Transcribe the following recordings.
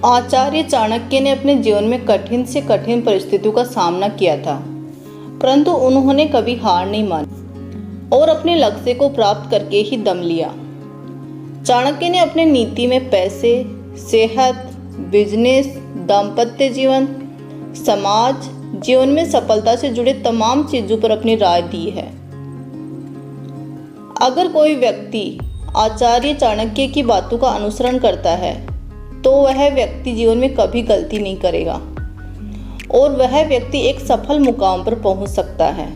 आचार्य चाणक्य ने अपने जीवन में कठिन से कठिन परिस्थितियों का सामना किया था, परंतु उन्होंने कभी हार नहीं मानी और अपने लक्ष्य को प्राप्त करके ही दम लिया। चाणक्य ने अपने नीति में पैसे, सेहत, बिजनेस, दाम्पत्य जीवन, समाज जीवन में सफलता से जुड़े तमाम चीजों पर अपनी राय दी है। अगर कोई व्यक्ति आचार्य चाणक्य की बातों का अनुसरण करता है तो वह व्यक्ति जीवन में कभी गलती नहीं करेगा और वह व्यक्ति एक सफल मुकाम पर पहुंच सकता है।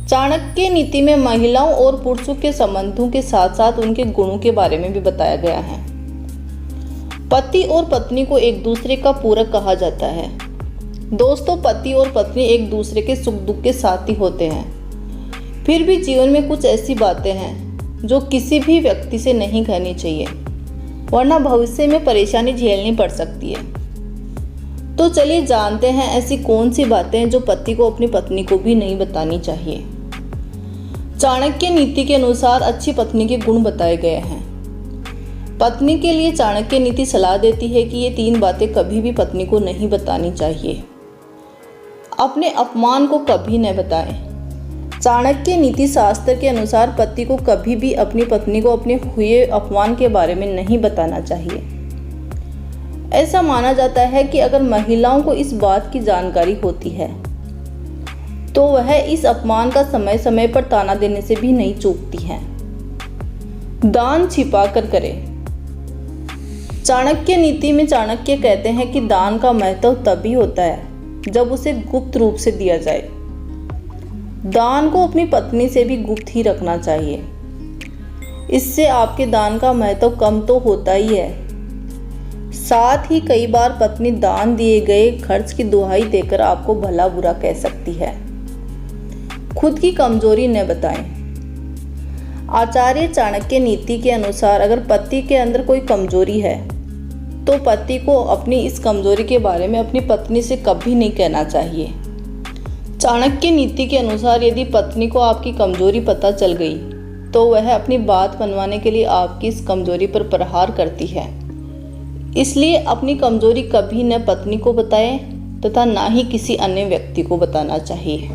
चाणक्य नीति में महिलाओं और पुरुषों के संबंधों के साथ साथ उनके गुणों के बारे में भी बताया गया है। पति और पत्नी को एक दूसरे का पूरक कहा जाता है। दोस्तों, पति और पत्नी एक दूसरे के सुख दुख के साथी होते हैं। फिर भी जीवन में कुछ ऐसी बातें हैं जो किसी भी व्यक्ति से नहीं कहनी चाहिए, वरना भविष्य में परेशानी झेलनी पड़ सकती है। तो चलिए जानते हैं ऐसी कौन सी बातें हैं जो पति को अपनी पत्नी को भी नहीं बतानी चाहिए। चाणक्य नीति के अनुसार अच्छी पत्नी के गुण बताए गए हैं। पत्नी के लिए चाणक्य नीति सलाह देती है कि ये 3 बातें कभी भी पत्नी को नहीं बतानी चाहिए। अपने अपमान को कभी न बताएं। चाणक्य नीति शास्त्र के अनुसार पति को कभी भी अपनी पत्नी को अपने हुए अपमान के बारे में नहीं बताना चाहिए। ऐसा माना जाता है कि अगर महिलाओं को इस बात की जानकारी होती है तो वह इस अपमान का समय समय पर ताना देने से भी नहीं चूकती हैं। दान छिपा कर करें। चाणक्य नीति में चाणक्य कहते हैं कि दान का महत्व तभी होता है जब उसे गुप्त रूप से दिया जाए। दान को अपनी पत्नी से भी गुप्त ही रखना चाहिए। इससे आपके दान का महत्व कम तो होता ही है, साथ ही कई बार पत्नी दान दिए गए खर्च की दुहाई देकर आपको भला बुरा कह सकती है। खुद की कमजोरी न बताएं। आचार्य चाणक्य नीति के अनुसार अगर पति के अंदर कोई कमजोरी है तो पति को अपनी इस कमजोरी के बारे में अपनी पत्नी से कभी नहीं कहना चाहिए। चाणक्य नीति के अनुसार यदि पत्नी को आपकी कमजोरी पता चल गई तो वह अपनी बात मनवाने के लिए आपकी इस कमजोरी पर प्रहार करती है। इसलिए अपनी कमजोरी कभी न पत्नी को बताएं तथा ना ही किसी अन्य व्यक्ति को बताना चाहिए।